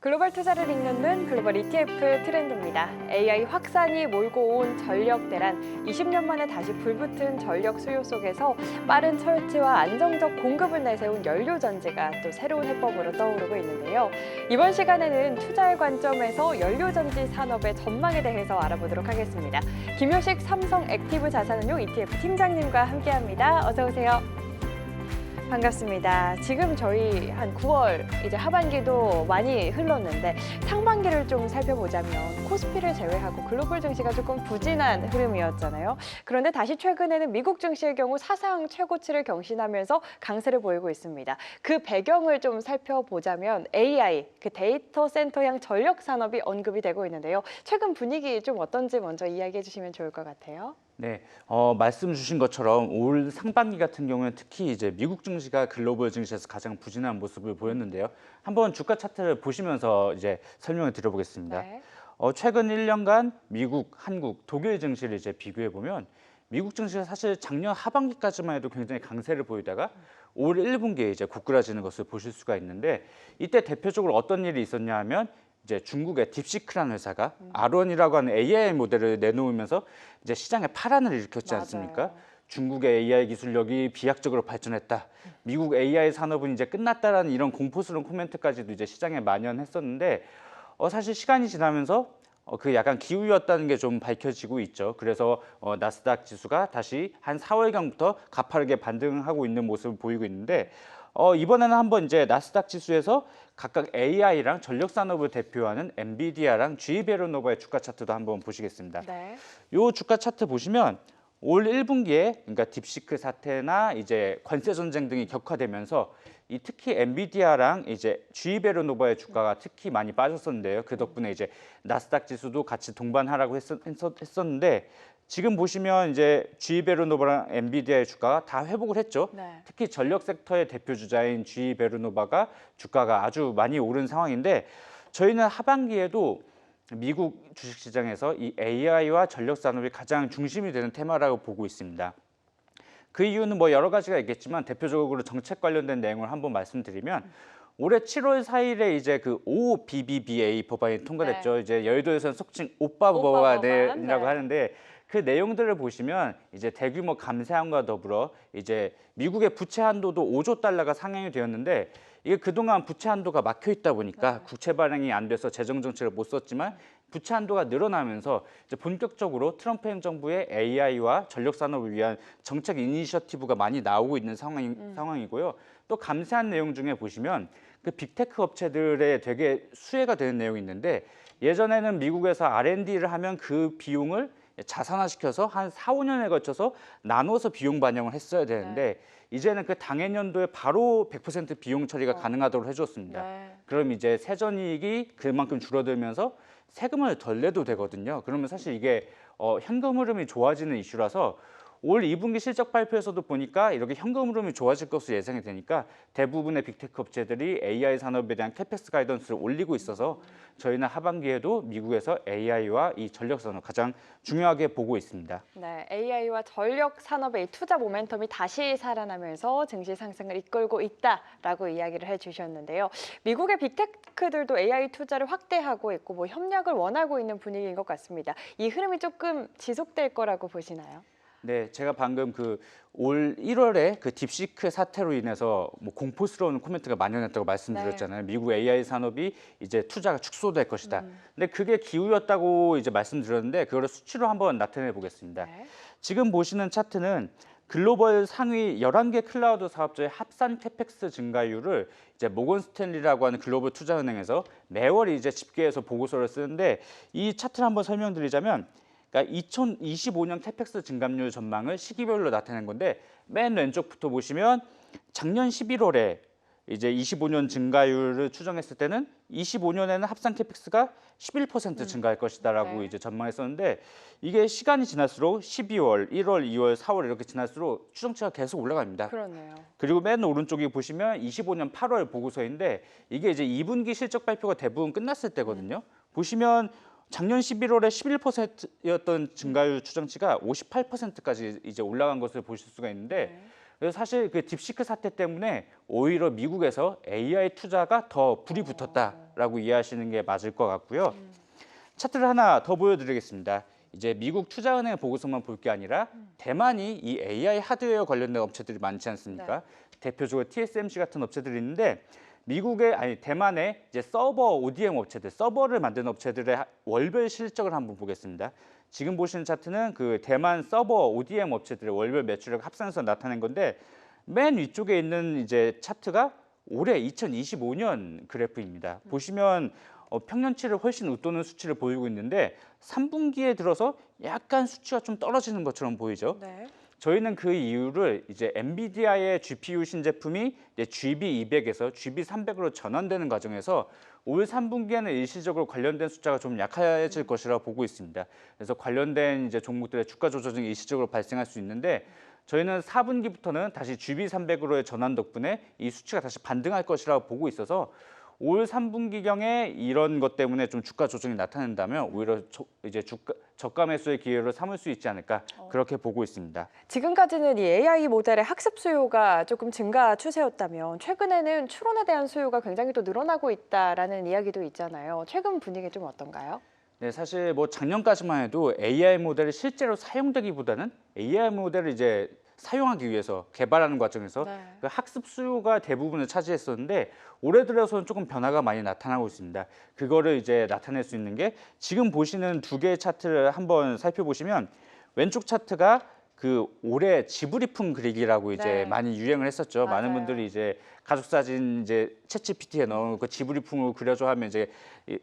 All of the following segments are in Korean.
글로벌 투자를 읽는 글로벌 ETF 트렌드입니다. AI 확산이 몰고 온 전력 대란, 20년 만에 다시 불붙은 전력 수요 속에서 빠른 처치와 안정적 공급을 내세운 연료 전지가 또 새로운 해법으로 떠오르고 있는데요. 이번 시간에는 투자의 관점에서 연료 전지 산업의 전망에 대해서 알아보도록 하겠습니다. 김효식 삼성 액티브 자산운용 ETF 팀장님과 함께합니다. 어서 오세요. 반갑습니다. 지금 저희 한 9월 이제 하반기도 많이 흘렀는데 상반기를 좀 살펴보자면 코스피를 제외하고 글로벌 증시가 조금 부진한 흐름이었잖아요. 그런데 다시 최근에는 미국 증시의 경우 사상 최고치를 경신하면서 강세를 보이고 있습니다. 그 배경을 좀 살펴보자면 AI, 그 데이터 센터형 전력 산업이 언급이 되고 있는데요. 최근 분위기 좀 어떤지 먼저 이야기해 주시면 좋을 것 같아요. 네, 말씀 주신 것처럼 올 상반기 같은 경우는 특히 이제 미국 증시가 글로벌 증시에서 가장 부진한 모습을 보였는데요. 한번 주가 차트를 보시면서 이제 설명을 드려보겠습니다. 네. 최근 1년간 미국, 한국, 독일 증시를 이제 비교해 보면 미국 증시가 사실 작년 하반기까지만 해도 굉장히 강세를 보이다가 올 1분기에 이제 고꾸라지는 것을 보실 수가 있는데 이때 대표적으로 어떤 일이 있었냐 하면 이제 중국의 딥시크라는 회사가 R1이라고 하는 AI 모델을 내놓으면서 이제 시장에 파란을 일으켰지 않습니까? 맞아요. 중국의 AI 기술력이 비약적으로 발전했다. 미국 AI 산업은 이제 끝났다라는 이런 공포스러운 코멘트까지도 이제 시장에 만연했었는데 사실 시간이 지나면서 그 약간 기우였다는 게 좀 밝혀지고 있죠. 그래서 나스닥 지수가 다시 한 4월경부터 가파르게 반등하고 있는 모습을 보이고 있는데 이번에는 한번 이제 나스닥 지수에서 각각 AI랑 전력 산업을 대표하는 엔비디아랑 GE 베르노바의 주가 차트도 한번 보시겠습니다. 네. 요 주가 차트 보시면 올 1분기에 그러니까 딥시크 사태나 이제 관세 전쟁 등이 격화되면서 이 특히 엔비디아랑 이제 GE 베르노바의 주가가 특히 많이 빠졌었는데요. 그 덕분에 이제 나스닥 지수도 같이 동반하라고 했었는데 지금 보시면 이제 GE 베르노바랑 엔비디아의 주가가 다 회복을 했죠. 네. 특히 전력 섹터의 대표 주자인 GE 베르노바가 주가가 아주 많이 오른 상황인데 저희는 하반기에도 미국 주식시장에서 이 AI와 전력 산업이 가장 중심이 되는 테마라고 보고 있습니다. 그 이유는 뭐 여러 가지가 있겠지만 대표적으로 정책 관련된 내용을 한번 말씀드리면 올해 7월 4일에 이제 그 OBBBA 법안이 통과됐죠. 이제 여의도에서는 속칭 오빠 법안이라고 네. 하는데 그 내용들을 보시면 이제 대규모 감세안과 더불어 이제 미국의 부채 한도도 5조 달러가 상향이 되었는데 이게 그동안 부채 한도가 막혀 있다 보니까 국채 발행이 안 돼서 재정 정책을 못 썼지만 부채 한도가 늘어나면서 이제 본격적으로 트럼프 행정부의 AI와 전력 산업을 위한 정책 이니셔티브가 많이 나오고 있는 상황이고요. 또 감세한 내용 중에 보시면 그 빅테크 업체들의 되게 수혜가 되는 내용이 있는데 예전에는 미국에서 R&D를 하면 그 비용을 자산화시켜서 한 4, 5년에 걸쳐서 나눠서 비용 반영을 했어야 되는데 이제는 그 당해년도에 바로 100% 비용 처리가 가능하도록 해줬습니다. 네. 그럼 이제 세전이익이 그만큼 줄어들면서 세금을 덜 내도 되거든요. 그러면 사실 이게 현금 흐름이 좋아지는 이슈라서 올 2분기 실적 발표에서도 보니까 이렇게 현금 흐름이 좋아질 것으로 예상이 되니까 대부분의 빅테크 업체들이 AI 산업에 대한 캐펙스 가이던스를 올리고 있어서 저희는 하반기에도 미국에서 AI와 이 전력 산업 가장 중요하게 보고 있습니다. 네, AI와 전력 산업의 이 투자 모멘텀이 다시 살아나면서 증시 상승을 이끌고 있다라고 이야기를 해주셨는데요. 미국의 빅테크들도 AI 투자를 확대하고 있고 뭐 협력을 원하고 있는 분위기인 것 같습니다. 이 흐름이 조금 지속될 거라고 보시나요? 네, 제가 방금 그 올 1월에 그 딥시크 사태로 인해서 뭐 공포스러운 코멘트가 만연했다고 말씀드렸잖아요. 미국 AI 산업이 이제 투자가 축소될 것이다. 근데 그게 기우였다고 이제 말씀드렸는데 그거를 수치로 한번 나타내 보겠습니다. 네. 지금 보시는 차트는 글로벌 상위 11개 클라우드 사업자의 합산 캐펙스 증가율을 이제 모건 스탠리라고 하는 글로벌 투자은행에서 매월 이제 집계해서 보고서를 쓰는데 이 차트를 한번 설명드리자면 그러니까 2025년 캐펙스 증감률 전망을 시기별로 나타낸 건데 맨 왼쪽부터 보시면 작년 11월에 이제 25년 증가율을 추정했을 때는 25년에는 합산 캐펙스가 11% 증가할 것이다라고 네. 이제 전망했었는데 이게 시간이 지날수록 12월, 1월, 2월, 4월 이렇게 지날수록 추정치가 계속 올라갑니다. 그렇네요. 그리고 맨 오른쪽에 보시면 25년 8월 보고서인데 이게 이제 2분기 실적 발표가 대부분 끝났을 때거든요. 보시면 작년 11월에 11%였던 증가율 추정치가 58%까지 이제 올라간 것을 보실 수가 있는데 그래서 사실 그 딥시크 사태 때문에 오히려 미국에서 AI 투자가 더 불이 붙었다라고 이해하시는 게 맞을 것 같고요. 차트를 하나 더 보여드리겠습니다. 이제 미국 투자은행 보고서만 볼 게 아니라 대만이 이 AI 하드웨어 관련된 업체들이 많지 않습니까? 대표적으로 TSMC 같은 업체들이 있는데 대만의 이제 서버 ODM 업체들, 서버를 만드는 업체들의 월별 실적을 한번 보겠습니다. 지금 보시는 차트는 그 대만 서버 ODM 업체들의 월별 매출액 합산해서 나타낸 건데 맨 위쪽에 있는 이제 차트가 올해 2025년 그래프입니다. 보시면 평년치를 훨씬 웃도는 수치를 보이고 있는데 3분기에 들어서 약간 수치가 좀 떨어지는 것처럼 보이죠. 네. 저희는 그 이유를 이제 엔비디아의 GPU 신제품이 이제 GB200에서 GB300으로 전환되는 과정에서 올 3분기에는 일시적으로 관련된 숫자가 좀 약해질 것이라고 보고 있습니다. 그래서 관련된 이제 종목들의 주가 조정이 일시적으로 발생할 수 있는데 저희는 4분기부터는 다시 GB300으로의 전환 덕분에 이 수치가 다시 반등할 것이라고 보고 있어서 올 3분기경에 이런 것 때문에 좀 주가 조정이 나타난다면 오히려 이제 저가 매수의 기회로 삼을 수 있지 않을까 그렇게 보고 있습니다. 지금까지는 이 AI 모델의 학습 수요가 조금 증가 추세였다면 최근에는 추론에 대한 수요가 굉장히 또 늘어나고 있다라는 이야기도 있잖아요. 최근 분위기 좀 어떤가요? 네, 사실 뭐 작년까지만 해도 AI 모델이 실제로 사용되기보다는 AI 모델을 이제 사용하기 위해서 개발하는 과정에서 그 학습 수요가 대부분을 차지했었는데 올해 들어서는 조금 변화가 많이 나타나고 있습니다. 그거를 이제 나타낼 수 있는 게 지금 보시는 두 개의 차트를 한번 살펴보시면 왼쪽 차트가 그 올해 지브리풍 그리기라고 이제 많이 유행을 했었죠. 많은 분들이 이제 가족 사진 이제 챗GPT에 넣은 그 지브리풍을 그려줘 하면 이제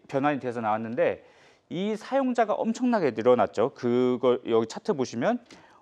변환이 돼서 나왔는데 이 사용자가 엄청나게 늘어났죠. 그걸 여기 차트 보시면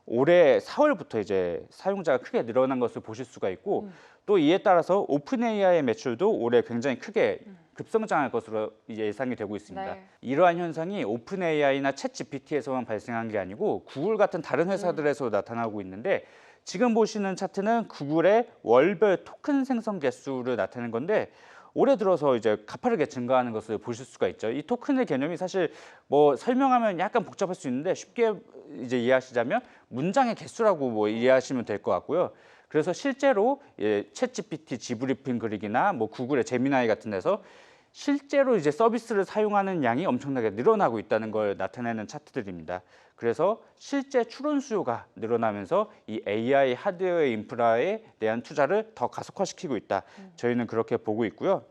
올해 4월부터 이제 사용자가 크게 늘어난 것을 보실 수가 있고 또 이에 따라서 오픈 AI의 매출도 올해 굉장히 크게 급성장할 것으로 이제 예상이 되고 있습니다. 이러한 현상이 오픈 AI나 챗 GPT에서만 발생한 게 아니고 구글 같은 다른 회사들에서 나타나고 있는데 지금 보시는 차트는 구글의 월별 토큰 생성 개수를 나타낸 건데 올해 들어서 이제 가파르게 증가하는 것을 보실 수가 있죠. 이 토큰의 개념이 사실 뭐 설명하면 약간 복잡할 수 있는데 쉽게 이제 이해하시자면 문장의 개수라고 뭐 이해하시면 될 것 같고요. 그래서 실제로 챗 GPT 지브리핑 그리기나 뭐 구글의 제미나이 같은 데서 실제로 이제 서비스를 사용하는 양이 엄청나게 늘어나고 있다는 걸 나타내는 차트들입니다. 그래서 실제 추론 수요가 늘어나면서 이 AI 하드웨어 인프라에 대한 투자를 더 가속화시키고 있다. 저희는 그렇게 보고 있고요.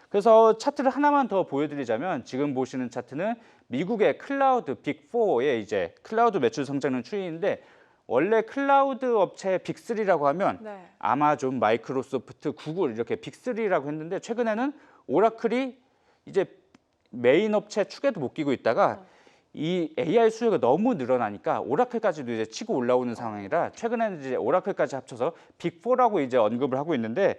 그래서 차트를 하나만 더 보여드리자면 지금 보시는 차트는 미국의 클라우드 빅4의 이제 클라우드 매출 성장률 추이인데 원래 클라우드 업체 빅3라고 하면 아마존, 마이크로소프트, 구글 이렇게 빅3라고 했는데 최근에는 오라클이 이제 메인 업체 축에도 못 끼고 있다가 이 AI 수요가 너무 늘어나니까 오라클까지도 이제 치고 올라오는 상황이라 최근에는 이제 오라클까지 합쳐서 빅4라고 이제 언급을 하고 있는데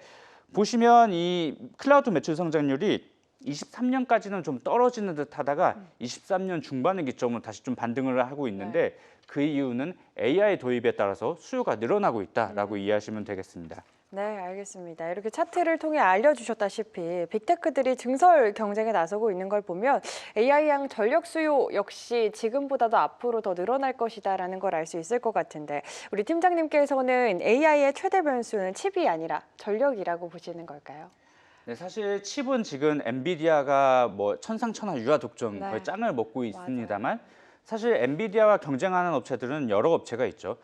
보시면 이 클라우드 매출 성장률이 23년까지는 좀 떨어지는 듯 하다가 23년 중반의 기점으로 다시 좀 반등을 하고 있는데 그 이유는 AI 도입에 따라서 수요가 늘어나고 있다라고 이해하시면 되겠습니다. 네, 알겠습니다. 이렇게 차트를 통해 알려주셨다시피 빅테크들이 증설 경쟁에 나서고 있는 걸 보면 AI양 전력 수요 역시 지금보다도 앞으로 더 늘어날 것이다라는 걸 알 수 있을 것 같은데 우리 팀장님께서는 AI의 최대 변수는 칩이 아니라 전력이라고 보시는 걸까요? 네, 사실 칩은 지금 엔비디아가 뭐 천상천하 유아독존 거의 짱을 먹고 있습니다만 사실 엔비디아와 경쟁하는 업체들은 여러 업체가 있죠.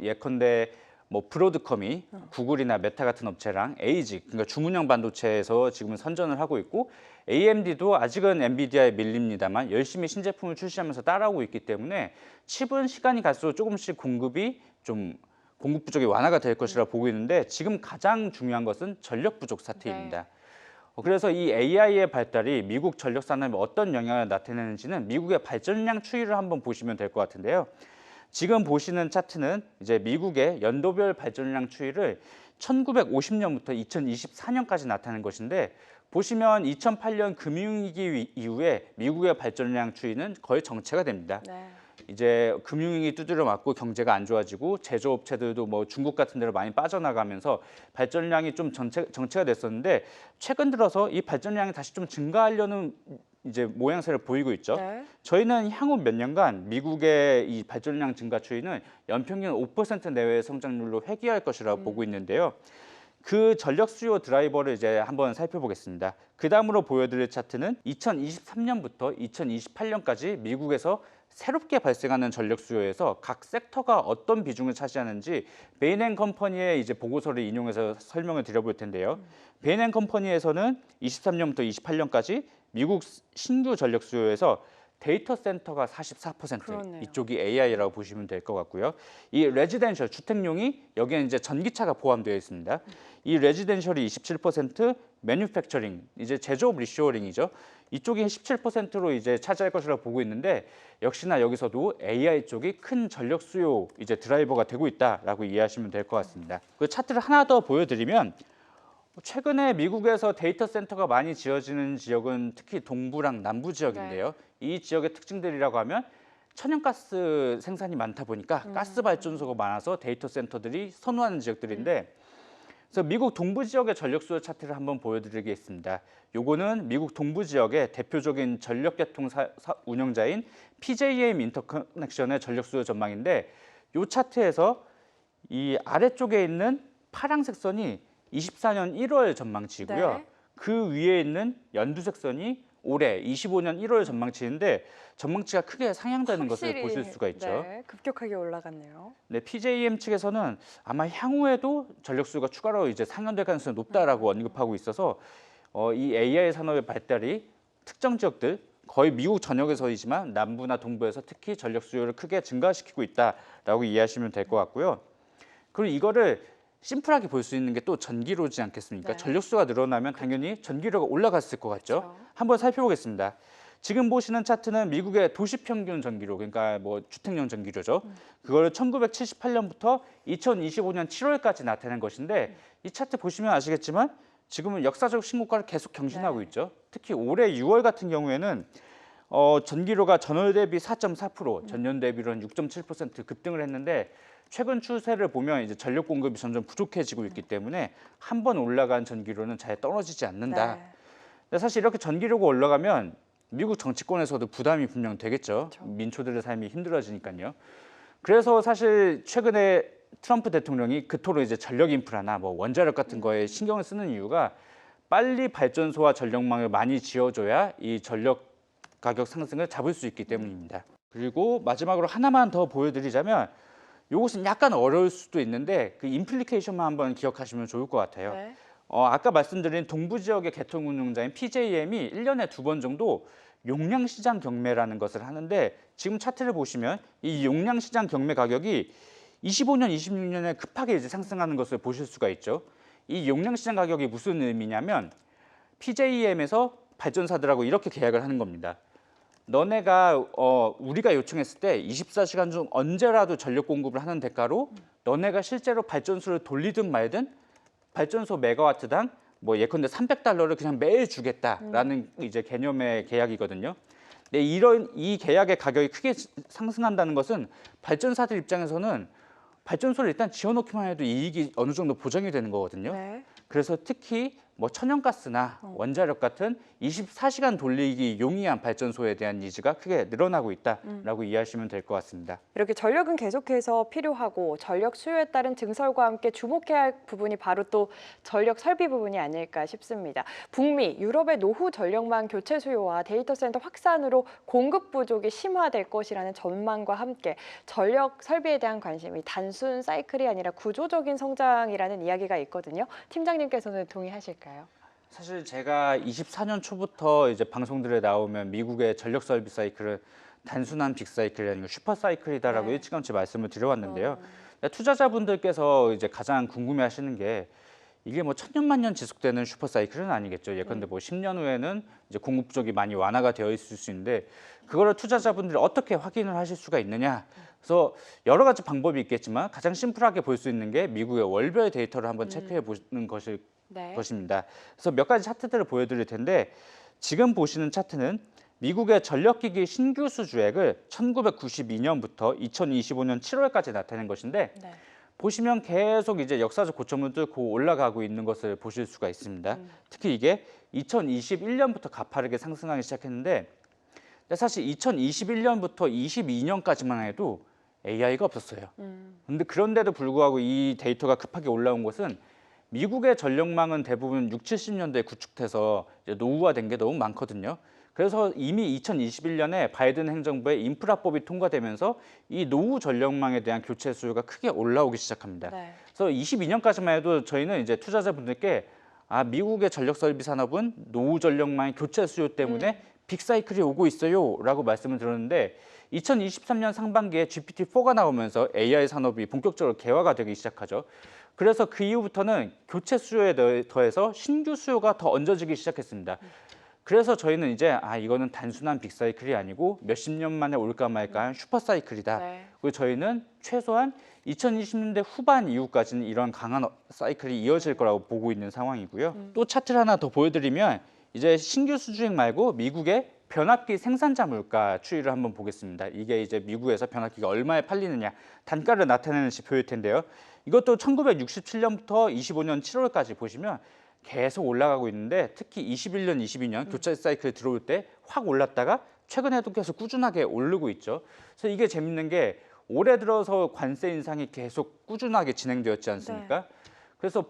예컨대 뭐 브로드컴이 구글이나 메타 같은 업체랑 에이지 그러니까 주문형 반도체에서 지금 선전을 하고 있고 AMD도 아직은 엔비디아에 밀립니다만 열심히 신제품을 출시하면서 따라오고 있기 때문에 칩은 시간이 갈수록 조금씩 공급 부족이 완화가 될 것이라 보고 있는데 지금 가장 중요한 것은 전력 부족 사태입니다. 그래서 이 AI의 발달이 미국 전력 산업에 어떤 영향을 나타내는지는 미국의 발전량 추이를 한번 보시면 될 것 같은데요. 지금 보시는 차트는 이제 미국의 연도별 발전량 추이를 1950년부터 2024년까지 나타낸 것인데 보시면 2008년 금융위기 이후에 미국의 발전량 추이는 거의 정체가 됩니다. 이제 금융위기 두드려 맞고 경제가 안 좋아지고 제조업체들도 뭐 중국 같은 데로 많이 빠져나가면서 발전량이 좀 정체가 됐었는데 최근 들어서 이 발전량이 다시 좀 증가하려는 이제 모양새를 보이고 있죠. 네. 저희는 향후 몇 년간 미국의 이 발전량 증가 추이는 연평균 5% 내외의 성장률로 회귀할 것이라고 보고 있는데요. 그 전력 수요 드라이버를 이제 한번 살펴보겠습니다. 그 다음으로 보여드릴 차트는 2023년부터 2028년까지 미국에서 새롭게 발생하는 전력 수요에서 각 섹터가 어떤 비중을 차지하는지 베인앤컴퍼니의 이제 보고서를 인용해서 설명을 드려볼 텐데요. 베인앤컴퍼니에서는 23년부터 28년까지 미국 신규 전력 수요에서 데이터 센터가 44%, 그러네요. 이쪽이 AI라고 보시면 될 것 같고요. 이 레지덴셜 주택용이 여기에 이제 전기차가 포함되어 있습니다. 이 레지덴셜이 27%, 매뉴팩처링 이제 제조업 리쇼어링이죠. 이쪽이 17%로 이제 차지할 것이라고 보고 있는데 역시나 여기서도 AI 쪽이 큰 전력 수요 이제 드라이버가 되고 있다라고 이해하시면 될 것 같습니다. 그 차트를 하나 더 보여드리면 최근에 미국에서 데이터 센터가 많이 지어지는 지역은 특히 동부랑 남부 지역인데요. 이 지역의 특징들이라고 하면 천연가스 생산이 많다 보니까 가스 발전소가 많아서 데이터 센터들이 선호하는 지역들인데 그래서 미국 동부 지역의 전력 수요 차트를 한번 보여드리겠습니다. 요거는 미국 동부 지역의 대표적인 전력 개통 운영자인 PJM 인터커넥션의 전력 수요 전망인데 요 차트에서 이 아래쪽에 있는 파란색 선이 24년 1월 전망치고요. 네. 그 위에 있는 연두색 선이 올해 25년 1월 전망치인데 전망치가 크게 상향되는 것을 보실 수가 있죠. 네, 급격하게 올라갔네요. 네, PJM 측에서는 아마 향후에도 전력 수요가 추가로 이제 상향될 가능성이 높다라고 언급하고 있어서 이 AI 산업의 발달이 특정 지역들 거의 미국 전역에서이지만 남부나 동부에서 특히 전력 수요를 크게 증가시키고 있다라고 이해하시면 될 것 같고요. 그리고 이거를 심플하게 볼 수 있는 게 또 전기로지 않겠습니까? 네. 전력수가 늘어나면 당연히 전기료가 올라갔을 것 같죠? 그렇죠. 한번 살펴보겠습니다. 지금 보시는 차트는 미국의 도시평균 전기료, 그러니까 뭐 주택용 전기료죠. 그거를 1978년부터 2025년 7월까지 나타낸 것인데 이 차트 보시면 아시겠지만 지금은 역사적 신고가를 계속 경신하고 네. 있죠. 특히 올해 6월 같은 경우에는 전기료가 전월 대비 4.4%, 전년 대비로는 6.7% 급등을 했는데 최근 추세를 보면 이제 전력 공급이 점점 부족해지고 있기 때문에 한 번 올라간 전기료는 잘 떨어지지 않는다. 네. 근데 사실 이렇게 전기료가 올라가면 미국 정치권에서도 부담이 분명 되겠죠. 그렇죠. 민초들의 삶이 힘들어지니까요. 그래서 사실 최근에 트럼프 대통령이 그토록 이제 전력 인프라나 뭐 원자력 같은 거에 신경을 쓰는 이유가 빨리 발전소와 전력망을 많이 지어줘야 이 전력 가격 상승을 잡을 수 있기 때문입니다. 그리고 마지막으로 하나만 더 보여드리자면 이것은 약간 어려울 수도 있는데 그 임플리케이션만 한번 기억하시면 좋을 것 같아요. 네. 아까 말씀드린 동부 지역의 개통 운용자인 PJM이 1년에 2번 정도 용량 시장 경매라는 것을 하는데 지금 차트를 보시면 이 용량 시장 경매 가격이 25년, 26년에 급하게 이제 상승하는 것을 보실 수가 있죠. 이 용량 시장 가격이 무슨 의미냐면 PJM에서 발전사들하고 이렇게 계약을 하는 겁니다. 너네가 우리가 요청했을 때 24시간 중 언제라도 전력 공급을 하는 대가로 너네가 실제로 발전소를 돌리든 말든 발전소 메가와트당 뭐 예컨대 $300를 그냥 매일 주겠다라는 이제 개념의 계약이거든요. 근데 이 계약의 가격이 크게 상승한다는 것은 발전사들 입장에서는 발전소를 일단 지어놓기만 해도 이익이 어느 정도 보장이 되는 거거든요. 네. 그래서 특히 뭐 천연가스나 원자력 같은 24시간 돌리기 용이한 발전소에 대한 니즈가 크게 늘어나고 있다라고 이해하시면 될 것 같습니다. 이렇게 전력은 계속해서 필요하고 전력 수요에 따른 증설과 함께 주목해야 할 부분이 바로 또 전력 설비 부분이 아닐까 싶습니다. 북미, 유럽의 노후 전력망 교체 수요와 데이터 센터 확산으로 공급 부족이 심화될 것이라는 전망과 함께 전력 설비에 대한 관심이 단순 사이클이 아니라 구조적인 성장이라는 이야기가 있거든요. 팀장님께서는 동의하실까요? 사실 제가 24년 초부터 이제 방송들에 나오면 미국의 전력 설비 사이클은 단순한 빅 사이클이 아니고 슈퍼 사이클이다라고 네. 일찌감치 말씀을 드려왔는데요. 투자자분들께서 이제 가장 궁금해하시는 게 이게 뭐 천년만년 지속되는 슈퍼 사이클은 아니겠죠. 예컨대 뭐 10년 후에는 이제 공급 부족이 많이 완화가 되어 있을 수 있는데 그거를 투자자분들이 어떻게 확인을 하실 수가 있느냐. 그래서 여러 가지 방법이 있겠지만 가장 심플하게 볼 수 있는 게 미국의 월별 데이터를 한번 체크해 보는 네. 것입니다. 그래서 몇 가지 차트들을 보여드릴 텐데 지금 보시는 차트는 미국의 전력기기 신규 수주액을 1992년부터 2025년 7월까지 나타낸 것인데 네. 보시면 계속 이제 역사적 고점을 뚫고 올라가고 있는 것을 보실 수가 있습니다. 특히 이게 2021년부터 가파르게 상승하기 시작했는데 근데 사실 2021년부터 22년까지만 해도 AI가 없었어요. 근데 그런데도 불구하고 이 데이터가 급하게 올라온 것은 미국의 전력망은 대부분 6, 70년대에 구축돼서 이제 노후화된 게 너무 많거든요. 그래서 이미 2021년에 바이든 행정부의 인프라법이 통과되면서 이 노후 전력망에 대한 교체 수요가 크게 올라오기 시작합니다. 네. 그래서 22년까지만 해도 저희는 이제 투자자분들께 미국의 전력 설비 산업은 노후 전력망의 교체 수요 때문에 빅사이클이 오고 있어요라고 말씀을 드렸는데 2023년 상반기에 GPT-4가 나오면서 AI 산업이 본격적으로 개화가 되기 시작하죠. 그래서 그 이후부터는 교체 수요에 더해서 신규 수요가 더 얹어지기 시작했습니다. 그래서 저희는 이제 이거는 단순한 빅사이클이 아니고 몇십 년 만에 올까 말까한 슈퍼사이클이다. 네. 그리고 저희는 최소한 2020년대 후반 이후까지는 이런 강한 사이클이 이어질 거라고 보고 있는 상황이고요. 또 차트를 하나 더 보여드리면 이제 신규 수주익 말고 미국의 변압기 생산자 물가 추이를 한번 보겠습니다. 이게 이제 미국에서 변압기가 얼마에 팔리느냐 단가를 나타내는 지표일 텐데요. 이것도 1967년부터 25년 7월까지 보시면 계속 올라가고 있는데 특히 21년, 22년 교체 사이클 들어올 때 확 올랐다가 최근에도 계속 꾸준하게 오르고 있죠. 그래서 이게 재밌는 게 올해 들어서 관세 인상이 계속 꾸준하게 진행되었지 않습니까? 그래서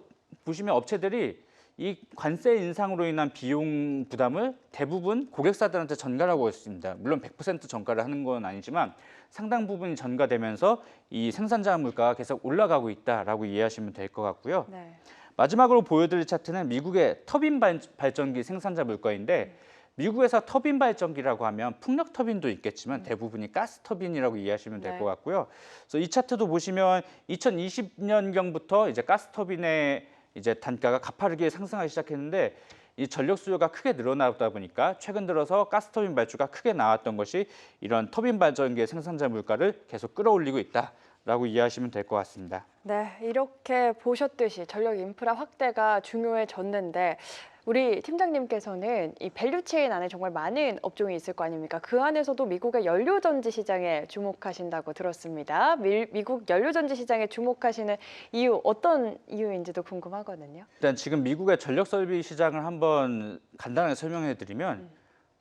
보시면 업체들이 이 관세 인상으로 인한 비용 부담을 대부분 고객사들한테 전가하고 있습니다. 물론 100% 전가를 하는 건 아니지만 상당 부분이 전가되면서 이 생산자 물가가 계속 올라가고 있다라고 이해하시면 될 것 같고요. 네. 마지막으로 보여드릴 차트는 미국의 터빈 발전기 생산자 물가인데 미국에서 터빈 발전기라고 하면 풍력 터빈도 있겠지만 대부분이 가스 터빈이라고 이해하시면 될 것 같고요. 그래서 이 차트도 보시면 2020년경부터 이제 가스 터빈의 이제 단가가 가파르게 상승하기 시작했는데 이 전력 수요가 크게 늘어나다 보니까 최근 들어서 가스터빈 발주가 크게 나왔던 것이 이런 터빈 발전기의 생산자 물가를 계속 끌어올리고 있다라고 이해하시면 될 것 같습니다. 네, 이렇게 보셨듯이 전력 인프라 확대가 중요해졌는데 우리 팀장님께서는 이 밸류체인 안에 정말 많은 업종이 있을 거 아닙니까? 그 안에서도 미국의 연료전지 시장에 주목하신다고 들었습니다. 미국 연료전지 시장에 주목하시는 이유, 어떤 이유인지도 궁금하거든요. 일단 지금 미국의 전력 설비 시장을 한번 간단하게 설명해 드리면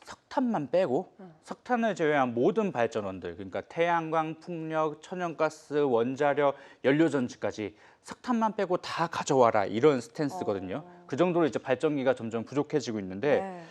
석탄만 빼고 석탄을 제외한 모든 발전원들 그러니까 태양광, 풍력, 천연가스, 원자력, 연료전지까지 석탄만 빼고 다 가져와라 이런 스탠스거든요. 그 정도로 이제 발전기가 점점 부족해지고 있는데 네.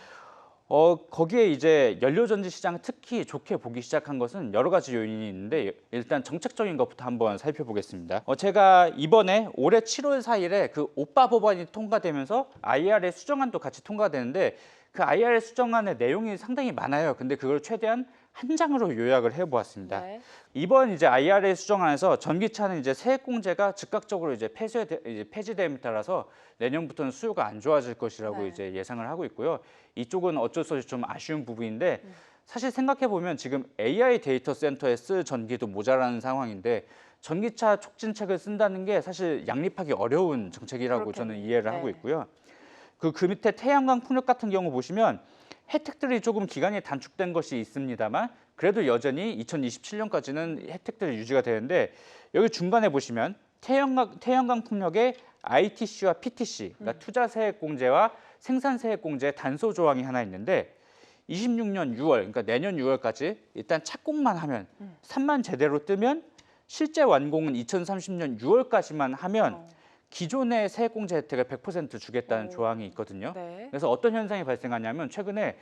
거기에 이제 연료전지 시장을 특히 좋게 보기 시작한 것은 여러 가지 요인이 있는데 일단 정책적인 것부터 한번 살펴보겠습니다. 제가 이번에 올해 7월 4일에 그 오빠 법안이 통과되면서 IRA 수정안도 같이 통과되는데 그 IRA 수정안의 내용이 상당히 많아요. 근데 그걸 최대한 한 장으로 요약을 해보았습니다. 네. 이번 이제 IRA 수정안에서 전기차는 이제 세액공제가 즉각적으로 이제 폐지됨에 따라서 내년부터는 수요가 안 좋아질 것이라고 네. 이제 예상을 하고 있고요. 이쪽은 어쩔 수 없이 좀 아쉬운 부분인데 사실 생각해 보면 지금 AI 데이터 센터에 쓸 전기도 모자라는 상황인데 전기차 촉진책을 쓴다는 게 사실 양립하기 어려운 정책이라고 저는 그렇겠네요. 이해를 네. 하고 있고요. 그 밑에 태양광 풍력 같은 경우 보시면 혜택들이 조금 기간이 단축된 것이 있습니다만 그래도 여전히 2027년까지는 혜택들이 유지가 되는데 여기 중간에 보시면 태양광 풍력의 ITC와 PTC, 그러니까 투자세액공제와 생산세액공제 단서 조항이 하나 있는데 26년 6월, 그러니까 내년 6월까지 일단 착공만 하면 3만 제대로 뜨면 실제 완공은 2030년 6월까지만 하면 기존의 세액공제 혜택을 100% 주겠다는 조항이 있거든요. 네. 그래서 어떤 현상이 발생하냐면 최근에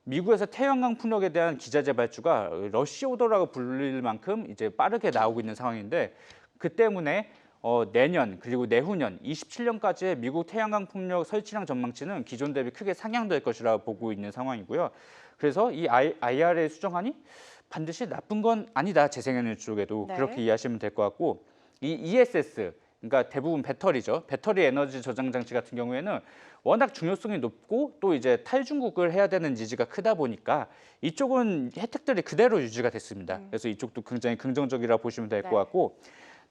미국에서 태양광 풍력에 대한 기자재 발주가 러시 오더라고 불릴 만큼 이제 빠르게 나오고 있는 상황인데 그 때문에 내년 그리고 내후년 27년까지의 미국 태양광 풍력 설치량 전망치는 기존 대비 크게 상향될 것이라 보고 있는 상황이고요. 그래서 이 IRA 수정안이 반드시 나쁜 건 아니다. 재생에너지 쪽에도 네. 그렇게 이해하시면 될 것 같고 이 ESS 그러니까 대부분 배터리죠. 배터리 에너지 저장 장치 같은 경우에는 워낙 중요성이 높고 또 이제 탈중국을 해야 되는 니즈가 크다 보니까 이쪽은 혜택들이 그대로 유지가 됐습니다. 그래서 이쪽도 굉장히 긍정적이라고 보시면 될 것 네. 같고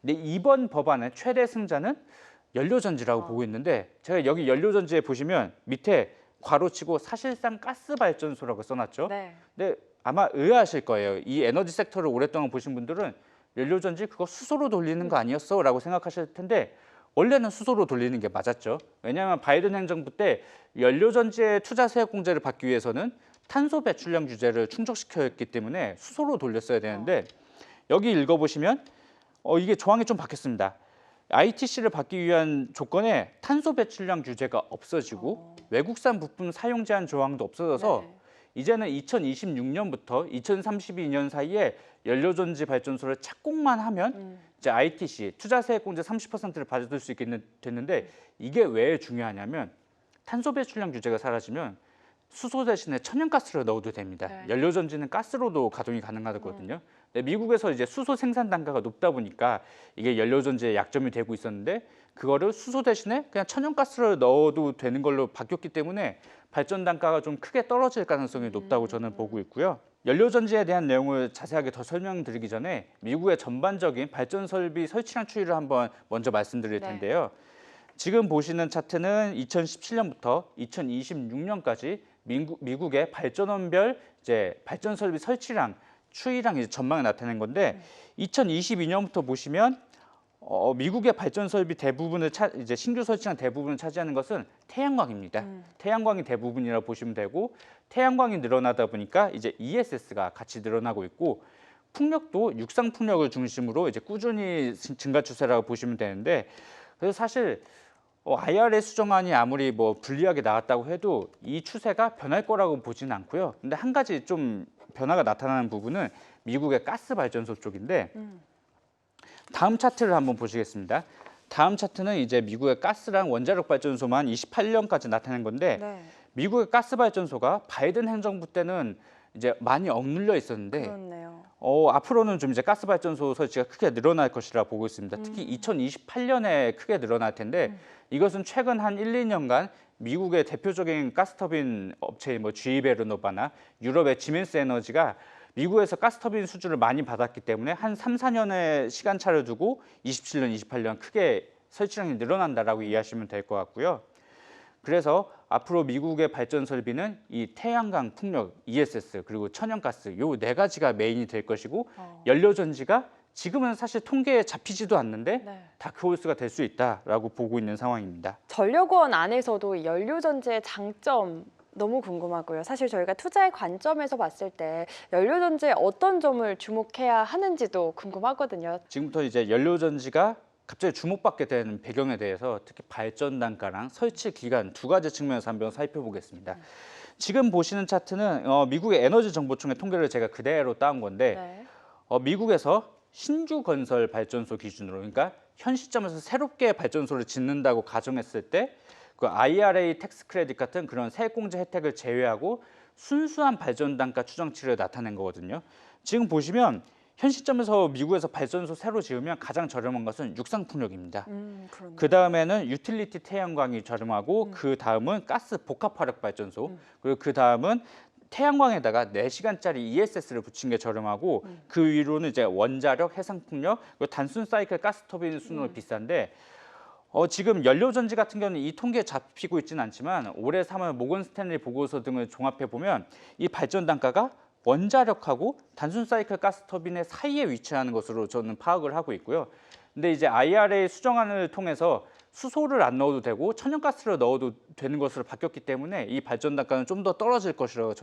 근데 이번 법안의 최대 승자는 연료전지라고 보고 있는데 제가 여기 연료전지에 보시면 밑에 괄호치고 사실상 가스 발전소라고 써놨죠. 네. 근데 아마 의아하실 거예요. 이 에너지 섹터를 오랫동안 보신 분들은 연료전지 그거 수소로 돌리는 거 아니었어? 라고 생각하실 텐데 원래는 수소로 돌리는 게 맞았죠. 왜냐하면 바이든 행정부 때 연료전지의 투자 세액 공제를 받기 위해서는 탄소 배출량 규제를 충족시켜야 했기 때문에 수소로 돌렸어야 되는데 여기 읽어보시면 이게 조항이 좀 바뀌었습니다. ITC를 받기 위한 조건에 탄소 배출량 규제가 없어지고 외국산 부품 사용 제한 조항도 없어져서 네. 이제는 2026년부터 2032년 사이에 연료전지 발전소를 착공만 하면 이제 ITC 투자세액공제 30%를 받을 수 있게 됐는데 이게 왜 중요하냐면 탄소 배출량 규제가 사라지면 수소 대신에 천연가스를 넣어도 됩니다. 네. 연료전지는 가스로도 가동이 가능하거든요. 근데 미국에서 이제 수소 생산 단가가 높다 보니까 이게 연료전지의 약점이 되고 있었는데 그거를 수소 대신에 그냥 천연가스를 넣어도 되는 걸로 바뀌었기 때문에 발전 단가가 좀 크게 떨어질 가능성이 높다고 저는 보고 있고요. 연료전지에 대한 내용을 자세하게 더 설명드리기 전에 미국의 전반적인 발전 설비 설치량 추이를 한번 먼저 말씀드릴 네. 텐데요. 지금 보시는 차트는 2017년부터 2026년까지 미국의 발전원별 이제 발전 설비 설치량 추이랑 이제 전망을 나타낸 건데 2022년부터 보시면 미국의 발전 설비 대부분을 이제 신규 설치량 대부분을 차지하는 것은 태양광입니다. 태양광이 대부분이라 보시면 되고 태양광이 늘어나다 보니까 이제 ESS가 같이 늘어나고 있고 풍력도 육상 풍력을 중심으로 이제 꾸준히 증가 추세라고 보시면 되는데 그래서 사실 IRA 수정안이 아무리 뭐 불리하게 나왔다고 해도 이 추세가 변할 거라고 보지는 않고요. 근데 한 가지 좀 변화가 나타나는 부분은 미국의 가스 발전소 쪽인데 다음 차트를 한번 보시겠습니다. 다음 차트는 이제 미국의 가스랑 원자력 발전소만 28년까지 나타낸 건데 네. 미국의 가스 발전소가 바이든 행정부 때는 이제 많이 억눌려 있었는데 그렇네요. 앞으로는 좀 이제 가스 발전소 설치가 크게 늘어날 것이라 보고 있습니다. 특히 2028년에 크게 늘어날 텐데 이것은 최근 한 1, 2년간 미국의 대표적인 가스터빈 업체인 뭐 GE 베르노바나 유럽의 지멘스 에너지가 미국에서 가스터빈 수주를 많이 받았기 때문에 한 3, 4년의 시간차를 두고 27년, 28년 크게 설치량이 늘어난다라고 이해하시면 될 것 같고요. 그래서 앞으로 미국의 발전 설비는 이 태양광, 풍력, ESS 그리고 천연가스 요 네 가지가 메인이 될 것이고 연료전지가 지금은 사실 통계에 잡히지도 않는데 네. 다크호스가 될 수 있다라고 보고 있는 상황입니다. 전력원 안에서도 연료전지의 장점 너무 궁금하고요. 사실 저희가 투자의 관점에서 봤을 때 연료전지에 어떤 점을 주목해야 하는지도 궁금하거든요. 지금부터 이제 연료전지가 갑자기 주목받게 된 배경에 대해서 특히 발전 단가랑 설치 기간 두 가지 측면에서 한번 살펴보겠습니다. 지금 보시는 차트는 미국의 에너지 정보청의 통계를 제가 그대로 따온 건데 네. 미국에서 신규 건설 발전소 기준으로 그러니까 현 시점에서 새롭게 발전소를 짓는다고 가정했을 때 그 IRA 텍스 크레딧 같은 그런 세액공제 혜택을 제외하고 순수한 발전 단가 추정치를 나타낸 거거든요. 지금 보시면 현 시점에서 미국에서 발전소 새로 지으면 가장 저렴한 것은 육상 풍력입니다. 그렇네요. 그 다음에는 유틸리티 태양광이 저렴하고 그 다음은 가스 복합 화력 발전소 그리고 그 다음은 태양광에다가 4시간짜리 ESS를 붙인 게 저렴하고 그 위로는 이제 원자력, 해상풍력, 그리고 단순 사이클 가스터빈 순으로 비싼데 지금 연료전지 같은 경우는 이 통계에 잡히고 있지는 않지만 올해 3월 모건 스탠리 보고서 등을 종합해 보면 이 발전 단가가 원자력하고 단순 사이클 가스터빈의 사이에 위치하는 것으로 저는 파악을 하고 있고요. 근데 이제 IRA 수정안을 통해서 수소를 안 넣어도 되고 천연가스를 넣어도 되는 것으로 바뀌었기 때문에 이 발전 단가는 좀 더 떨어질 것이라고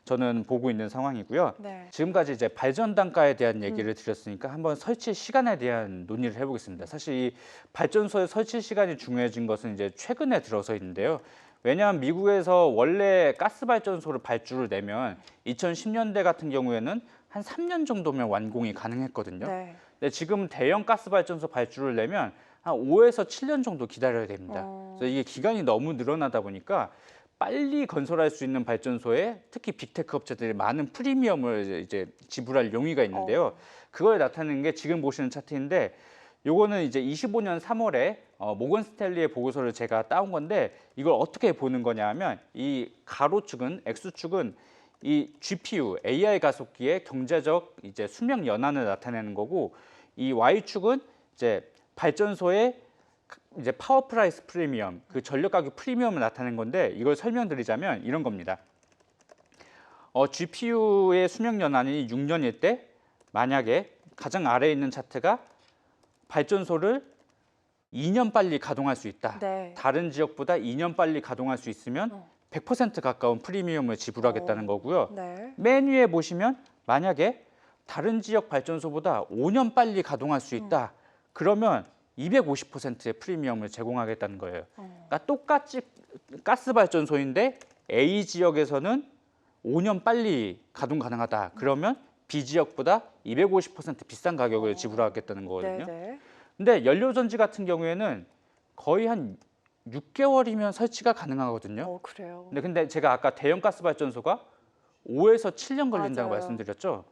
저는 보고 있는 상황이고요. 네. 지금까지 이제 발전 단가에 대한 얘기를 드렸으니까 한번 설치 시간에 대한 논의를 해보겠습니다. 사실 이 발전소의 설치 시간이 중요해진 것은 이제 최근에 들어서인데요. 왜냐하면 미국에서 원래 가스 발전소를 발주를 내면 2010년대 같은 경우에는 한 3년 정도면 완공이 가능했거든요. 네. 근데 지금 대형 가스 발전소 발주를 내면 한 5에서 7년 정도 기다려야 됩니다. 그래서 이게 기간이 너무 늘어나다 보니까 빨리 건설할 수 있는 발전소에 특히 빅테크 업체들이 많은 프리미엄을 이제 지불할 용의가 있는데요. 그걸 나타내는 게 지금 보시는 차트인데 요거는 이제 25년 3월에 모건 스탠리의 보고서를 제가 따온 건데 이걸 어떻게 보는 거냐 하면 이 가로축은 X축은 이 GPU AI 가속기의 경제적 이제 수명 연한을 나타내는 거고 이 Y축은 이제 발전소의 이제 파워 프라이스 프리미엄, 그 전력 가격 프리미엄을 나타낸 건데 이걸 설명드리자면 이런 겁니다. GPU의 수명 연한이 6년일 때 만약에 가장 아래에 있는 차트가 발전소를 2년 빨리 가동할 수 있다. 네. 다른 지역보다 2년 빨리 가동할 수 있으면 100% 가까운 프리미엄을 지불하겠다는 거고요. 네. 맨 위에 보시면 만약에 다른 지역 발전소보다 5년 빨리 가동할 수 있다. 그러면 250%의 프리미엄을 제공하겠다는 거예요. 그러니까 똑같이 가스 발전소인데 A 지역에서는 5년 빨리 가동 가능하다. 그러면 B 지역보다 250% 비싼 가격을 지불하겠다는 거거든요. 네. 근데 연료전지 같은 경우에는 거의 한 6개월이면 설치가 가능하거든요. 그래요. 근데 제가 아까 대형 가스 발전소가 5에서 7년 걸린다고 맞아요. 말씀드렸죠.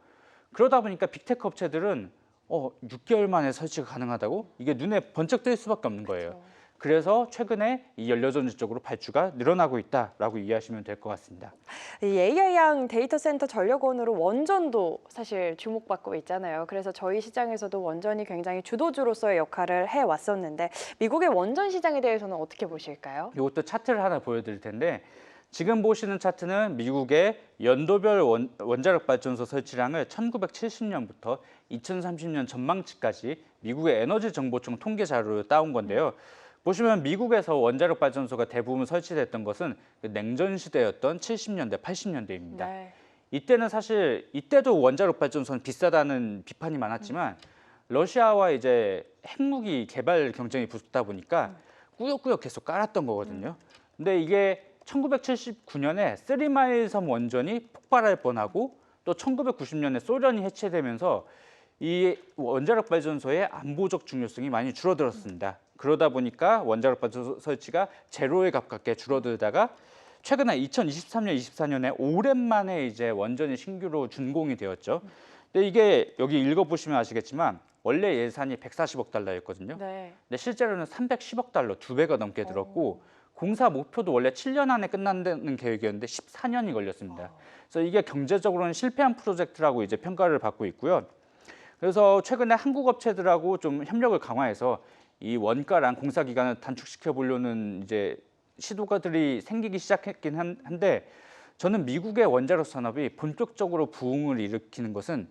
그러다 보니까 빅테크 업체들은 6개월 만에 설치가 가능하다고? 이게 눈에 번쩍 뜰 수밖에 없는 거예요. 그렇죠. 그래서 최근에 이 연료전지 쪽으로 발주가 늘어나고 있다라고 이해하시면 될 것 같습니다. 이 AI양 데이터 센터 전력원으로 원전도 사실 주목받고 있잖아요. 그래서 저희 시장에서도 원전이 굉장히 주도주로서의 역할을 해왔었는데 미국의 원전 시장에 대해서는 어떻게 보실까요? 이것도 차트를 하나 보여드릴 텐데 지금 보시는 차트는 미국의 연도별 원자력 발전소 설치량을 1970년부터 2030년 전망치까지 미국의 에너지 정보청 통계 자료를 따온 건데요. 보시면 미국에서 원자력 발전소가 대부분 설치됐던 것은 그 냉전 시대였던 70년대, 80년대입니다. 네. 이때는 사실 이때도 원자력 발전소는 비싸다는 비판이 많았지만 러시아와 이제 핵무기 개발 경쟁이 붙다 보니까 꾸역꾸역 계속 깔았던 거거든요. 근데 이게 1979년에 쓰리마일 섬 원전이 폭발할 뻔하고 또 1990년에 소련이 해체되면서 이 원자력 발전소의 안보적 중요성이 많이 줄어들었습니다. 그러다 보니까 원자력 발전소 설치가 제로에 가깝게 줄어들다가 최근에 2023년, 24년에 오랜만에 이제 원전이 신규로 준공이 되었죠. 근데 이게 여기 읽어보시면 아시겠지만 원래 예산이 140억 달러였거든요. 네. 근데 실제로는 310억 달러, 2배가 넘게 들었고 공사 목표도 원래 7년 안에 끝난다는 계획이었는데 14년이 걸렸습니다. 그래서 이게 경제적으로는 실패한 프로젝트라고 이제 평가를 받고 있고요. 그래서 최근에 한국 업체들하고 좀 협력을 강화해서 이 원가랑 공사 기간을 단축시켜 보려는 이제 시도가들이 생기기 시작했긴 한데 저는 미국의 원자력 산업이 본격적으로 부흥을 일으키는 것은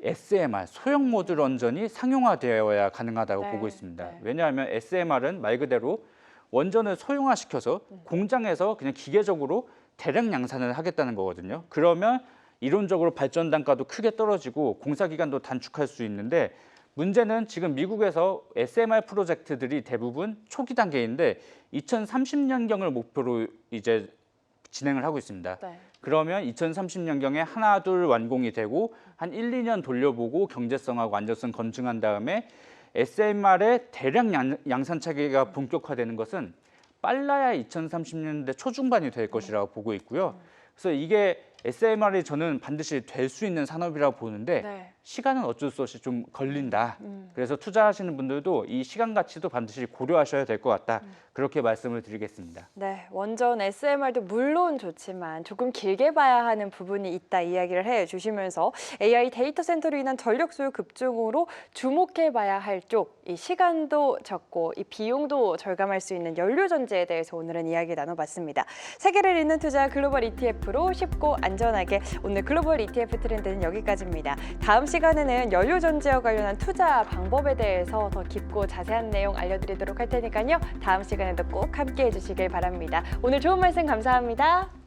SMR, 소형 모듈 원전이 상용화되어야 가능하다고 네, 보고 있습니다. 네. 왜냐하면 SMR은 말 그대로 원전을 소형화시켜서 공장에서 그냥 기계적으로 대량 양산을 하겠다는 거거든요. 그러면 이론적으로 발전 단가도 크게 떨어지고 공사 기간도 단축할 수 있는데 문제는 지금 미국에서 SMR 프로젝트들이 대부분 초기 단계인데 2030년경을 목표로 이제 진행을 하고 있습니다. 네. 그러면 2030년경에 하나 둘 완공이 되고 한 1, 2년 돌려보고 경제성하고 안전성 검증한 다음에 SMR의 대량 양산 차기가 본격화되는 것은 빨라야 2030년대 초중반이 될 것이라고 보고 있고요. 그래서 이게 SMR이 저는 반드시 될 수 있는 산업이라고 보는데 네. 시간은 어쩔 수 없이 좀 걸린다. 그래서 투자하시는 분들도 이 시간 가치도 반드시 고려하셔야 될 것 같다. 그렇게 말씀을 드리겠습니다. 네, 원전 SMR도 물론 좋지만 조금 길게 봐야 하는 부분이 있다 이야기를 해주시면서 AI 데이터 센터로 인한 전력 수요 급증으로 주목해봐야 할 쪽, 이 시간도 적고 이 비용도 절감할 수 있는 연료전지에 대해서 오늘은 이야기 나눠봤습니다. 세계를 잇는 투자 글로벌 ETF로 쉽고 안전하게 오늘 글로벌 ETF 트렌드는 여기까지입니다. 다음 시간에는 연료전지와 관련한 투자 방법에 대해서 더 깊고 자세한 내용 알려드리도록 할 테니까요. 다음 시간에도 꼭 함께해 주시길 바랍니다. 오늘 좋은 말씀 감사합니다.